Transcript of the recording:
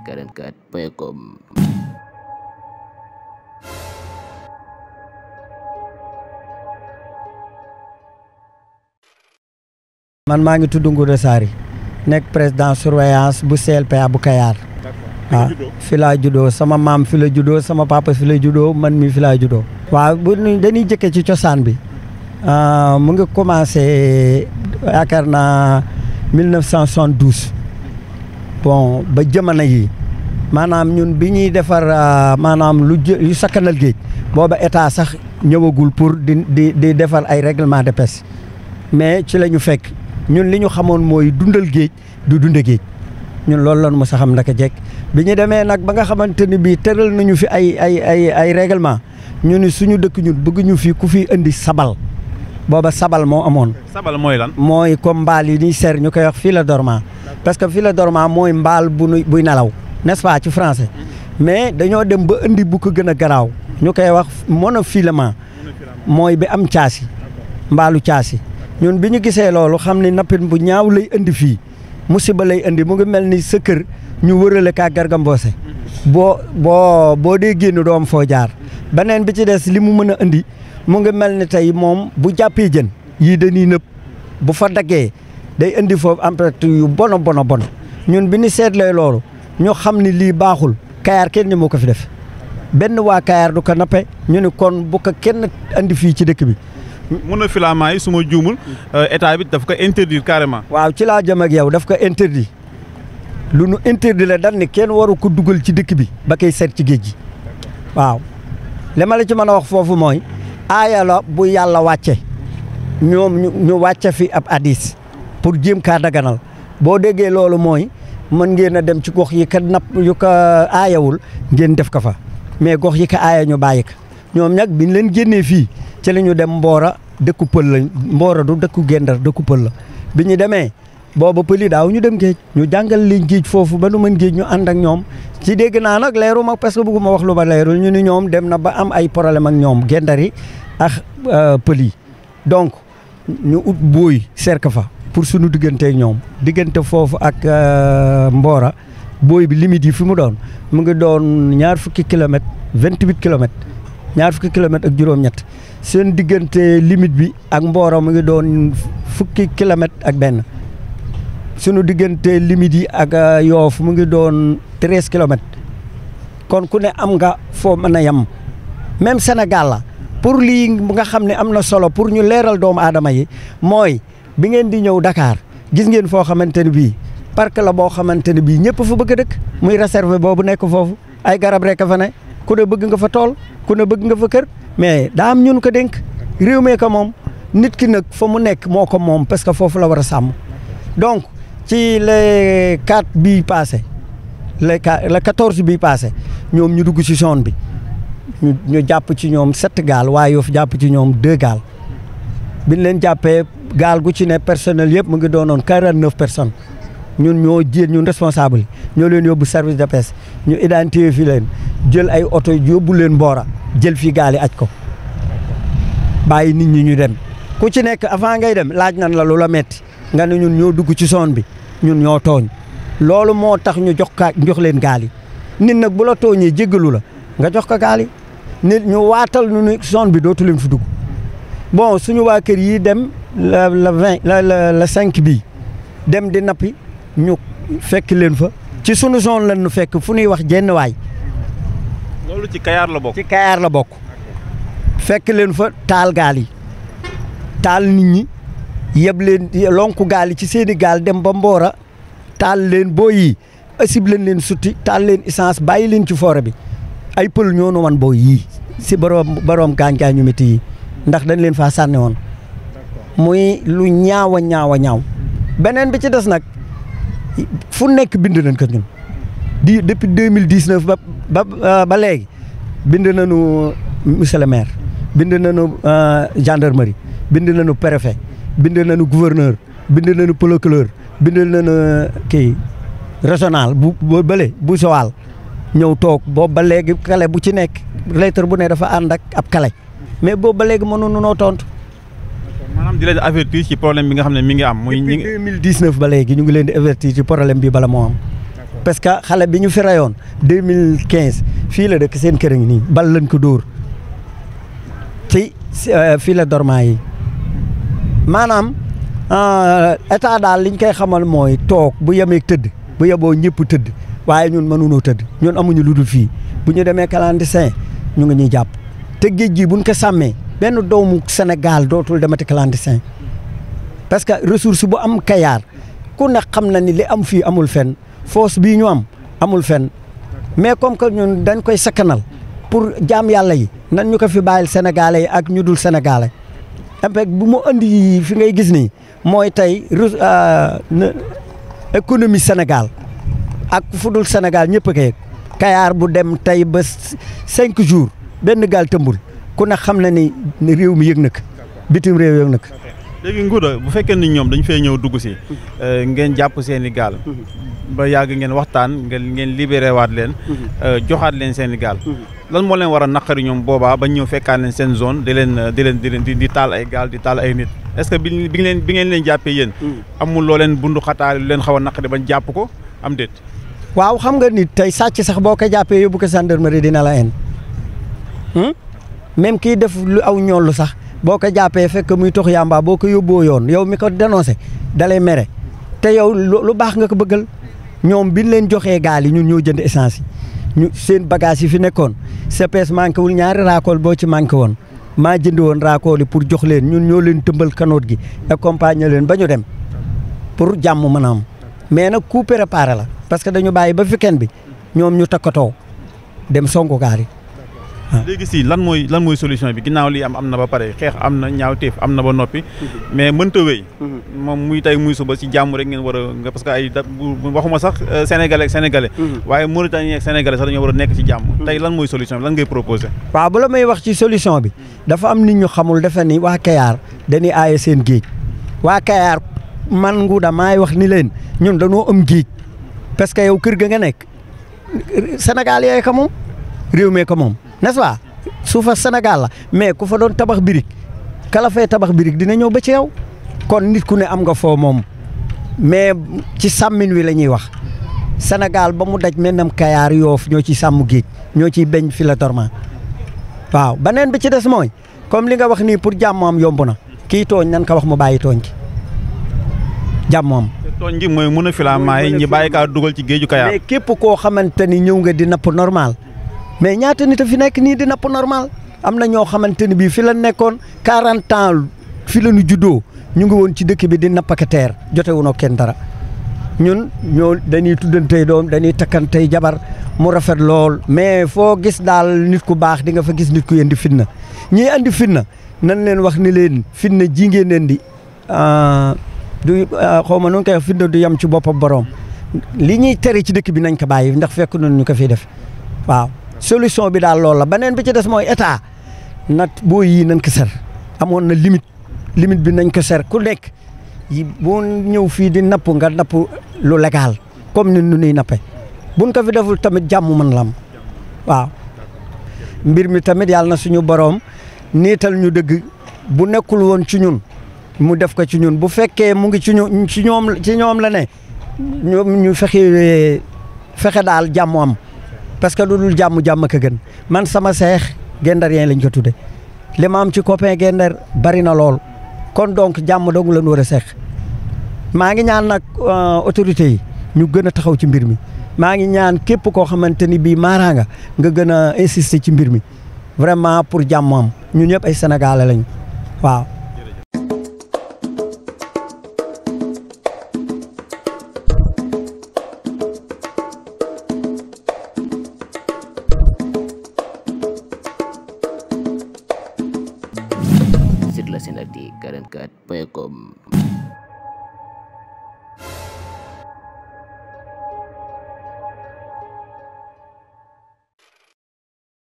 Feeling44.com. man maa ngi tudd Ngouda Sarr nekk président surveillance bu CLPA bu Kayar. waaw fi laa juddoo sama maam fi la juddoo sama papa fi la juddoo man mi fi laa juddoo. waaw bu dañuy jëkkee ci cosaan bi mu ngi commencé yaakaar naa 1972 bon ba jamono yi maanaam ñun bi ñuy defar maanaam lu sakkanal géej booba état sax ñëwagul pour di defar ay règlement de pêche mais ci la ñu fekk ñun li ñu xamoon mooy dundal géej du dunde géej ñun loolu lan mos a xam naka jekk bi ñu demee nag ba nga xamante ni bii tëral nañu fi ay règlement ñu ni suñu dëkk ñun bëgg ñu fi ku fi indi sabal booba sabal moo amoon. sabal mooy lan. mooy comme mbaal yi ñuy ser ñu koy wax filet dormant parce que filet dormant mooy mbaal buy nelaw n'est-ce pas ci français mais dañoo dem ba indi bu ko gën a garaaw ñu koy wax monofilament mooy bi am caasi mbaalu caasi ñun bi ñu gisee loolu xam ni nappin bu ñaaw lay indi fii musiba lay indi mu ngi mel ni sa kër ñu wërale kaa Garga Mbossé boo dee génn doom foo jaar beneen bi ci des li mu mën a indi mu ngi mel ni tey moom bu jàppee jën yii dañuy nëb bu fa daggee day indi foofu impact yu bon ñun bi ñu seetlee loolu ñu xam ni lii baaxul Kayar kenn ñi moo ko fi def benn waa Kayar du ko nappe ñu ni kon bu ko kenn andi fii ci dëkk bi. monofilament yi su ma juumul état bi daf ko interdire carrément. waaw ci laa jëm ak yow daf ko interdit lu nu interdit la dan ni kenn waru ko dugal ci dëkk bi ba koy seet ci géej gi waaw li ma la ci mën a wax foofu mooy aaya la bu yàlla wàcce ñoom ñu wàcce fi ab hadis pour jéem kaa daganal boo déggee loolu mooy mën ngeen a dem ci gox yi ka napp yu ko aayawul ngeen def ko fa mais gox yi ka aaya ñu bàyyi ko ñoom nag biñ leen génnee fii ci la ñu dem Mbora dëkku pël la Mbora du dëkku Gendar dëkku pël la bi ñu demee booba pël yi daaw ñu dem géej ñu jàngal leen géej foofu ba nu mën géej ñu ànd ak ñoom ci dégg naa nag leeru ma parce que bëgguma wax lu ba leerul ñu ni ñoom dem na ba am ay problème ak ñoom Gendar yi ak pël yi donc ñu ut booy cercle fa pour suñu digganteeg ñoom diggante foofu ak Mbora booy bi limite yi fi mu doon mu ngi doon ñaar fukki kilomètres 28 kilomètres ñaar fukki kilomètres ak juróom-ñett seen diggante limite bi ak Mbora mu ngi doon fukki kilomètres ak benn sunu diggante limite yi ak Yoof mu ngi doon 13 kilomètres kon ku ne am nga foo mën a yem même Sénégal la pour lii nga xam ne am na solo pour ñu leeral doomu aadama yi mooy bi ngeen di ñëw Dakar gis ngeen foo xamante ne bii parc la boo xamante ne bii ñëpp fa bëgg a dëkk muy réservé boobu nekk foofu ay garab rek a fa ne ku ne bëgg nga fa tool ku ne bëgg nga fa kër mais daa am ñun ko dénk réew mee ko moom nit ki nag fa mu nekk moo ko moom parce que foofu la war a sàmm donc ci les 4 bii passé le 14 bii passé ñoom ñu dugg ci zone bi ñu jàpp ci ñoom 7 gaal waaye Yoff jàpp ci ñoom 2 gaal biñ leen jàppee gaal gu ci ne personnel yëpp mu ngi doonoon 49 personnes ñun ñoo jël ñun responsable ñoo leen yóbbu service de pêche ñu identifié fi leen jël ay oto yóbbu leen Mbora jël fii gaal yi aj ko bàyyi nit ñi ñu dem ku ci nekk avant ngay dem laaj nan la lu la metti nga ne ñun ñoo dugg ci zone bi ñun ñoo tooñ loolu moo tax ñu jox leen gaal yi nit nag bu la tooñee jéggalu la nga jox ko gaal yi nit ñu waatal ñu ni zone bi dootu leen fi dugg bon suñu waa kër yi dem la 5 bii dem di nappi ñu fekk leen fa ci sunu zone la ñu fekk fu ñuy wax jenn waay. loolu ci Kayar la bokk. ci Kayar la bokk fekk leen fa taal gaal yi taal nit ñi yeb leen lonku gaal yi ci seeni gaal dem ba Mbora taal leen boo yi asib leen sutti taal leen essence bàyyi leen ci forêt bi ay pël ñoo nu wan boo yii si borom gaañ-gaañu métti yi ndax dañ leen faa sànni woon muy lu ñaaw a ñaaw beneen bi ci des nag fu nekk bind nañ ko ñun depuis 2019 ba léegi bind nañu monsieur le maire bind nañu gendarmerie bind nañu préfet bind nañu gouverneur bind nañu procureur bind nañu kii régional bu bële bu Joal ñëw toog boobu ba léegi kale bu ci nekk lettre bu ne dafa ànd ak ab kale mais boobu ba léegi mënuñu noo tontu. maanaam di leen avertir ci problème bi nga xam ne mi ngi am. muy 2019 ba léegi ñu ngi leen di avertir ci problème bi bala moo am. parce que xale bi ñu fi rayoon 2015 fii la dëkk seen kër ngi nii bal lañ ko dóor ci fii la dorment yi maanaam état daal liñ koy xamal mooy toog bu yemee tëdd bu yeboo ñëpp tëdd waaye ñun mënunoo tëdd ñun amuñu lu dul fii bu ñu demee clandestin ñu ngi ñuy jàpp te géej gi buñ ko sàmmee benn doomu Sénégal dootul demati clandestin parce que ressource bu am Kayar ku ne xam na ni li am fii amul fenn foos bii ñu am amul fenn mais comme que ñun dañ koy sakkanal pour jaam yàlla yi nan ñu ko fi bàyyil sénégalais yi ak ñu dul sénégalais impact bu mu andi fi ngay gis nii mooy tey économie Sénégal ak fu dul Sénégal ñëpp a koy Kayar bu dem tey ba 5 jours benn gaal tëmbul ku ne xam na ni réew mi yëg na ko bitim réew yëg na ko. léegi Ngouda bu fekkee ni ñoom dañu fay ñëw dugg si ngeen jàpp seen i gaal ba yàgg ngeen waxtaan ngeen libéré waat leen joxaat leen seen i gaal lan moo leen war a naqari ñoom boobaa ba ñëw fekkaat leen seen zone di taal ay gaal di taal ay nit est-ce que bi ngeen leen jàppee yéen amul loo leen bundu xataal lu leen xaw a naqari bañ jàpp ko am déet. waaw xam nga nit tey sàcc sax boo ko jàppee yóbbu ko gendarmerie dina la en même kii def lu aw ñoolu sax boo ko jàppee fekk muy tox yàmba boo ko yóbboo yoon yow mi ko dénoncé dalay mere te yow lu baax nga ko bëggal ñoom biñ leen joxee gaal yi ñun ñoo jënd essence yi ñu seen bagage yi fi nekkoon CPS manqué wul ñaari raakool boo ci manqué woon maa jënd woon raakool yi pour jox leen ñun ñoo leen tëmbal kanoot gi accompagner leen ba ñu dem pour jàmm mën a am mais nag coup préparé la parce que dañu bàyyi ba weekend bi ñoom ñu takkatoo dem songu gaal yi. léegi si lan mooy solution bi ginnaaw lii am na ba pare xeex am na ñaawteef am na ba noppi mais mënta wéy moom muy tey muy suba ci jàmm rek ngeen war a parce que ay waxuma sax sénégalais ak sénégalais waaye Mauritanie ak sénégalais sax dañoo war a nekk ci jàmm tey lan mooy solution bi lan ngay proposé waaw bu la may wax ci solution bi dafa am nit ñu xamul defe ni waa Kayar dañuy aaye seen géej waa Kayar man Ngouda maay wax ni leen ñun dañoo am géej parce que yow kër ga nga nekk Sénégal yooyu ko moom réew mee ko moom n'est-ce pas suufa Sénégal la mais ku fa doon tabax birig kala fay tabax birig dina ñëw ba ci yow kon nit ku ne am nga foo moom mais ci sàmmin wi la ñuy wax Sénégal ba mu daj mennam Kayar Yoof ñoo ciy sàmm géej ñoo ciy beñ fi la dormant waaw beneen bi ci des mooy comme li nga wax nii pour jàmm am yomb na kii tooñ nan ko wax mu bàyyi tooñ ci jàmm am. tooñ gi mooy mun a filament yi ñi bàyyi kaa dugal ci géeju Kayar. mais képp koo xamante ni ñëw nga di napp normal mais ñaata nit a fi nekk nii di napp normal am na ñoo xamante ni bii fi la nekkoon 40 ans fi la ñu juddoo ñu ngi woon ci dëkk bi di napp ak teer jotewunoo kenn dara ñun ñoo dañuy tuddantey doom dañuy takkantey jabar mu rafet lool mais foo gis daal nit ku baax di nga fa gis nit ku indi fitna ñii andi fitna nan leen wax ni leen fitna ji ngeen leen di du xaw ma nu ngi koy wax fitna du yem ci boppam borom li ñuy tere ci dëkk bi nañ ko bàyyi ndax fekk nañ ñu ko fiy def waaw solution bi daal loolu la beneen bi ci des mooy état nat boo yii nañ ko ser amoon na limite bi nañ ko ser ku nekk boo ñëw fii di napp nga napp lu légal comme ni nu nuy nappe buñ ko fi deful tamit jàmm mën la am waaw mbir mi tamit yàlla na suñu boroom niital ñu dëgg bu nekkul woon ci ñun mu def ko ci ñun bu fekkee mu ngi ci ñoom la ne ñoom ñu fexe daal jàmm am parce que lu dul jàmm ka gën man sama seex gendarien lañ ko tudde li ma am ci copain gendar bari na lool kon donc jàmm dong la ñu war a seex maa ngi ñaan nag autorités yi ñu gën a taxaw ci mbir mi maa ngi ñaan képp koo xamante ni bii maaraanga nga gën a insister ci mbir mi vraiment pour jàmm am ñun ñëpp ay sénégalais lañu waaw. Sur la Senati 44.com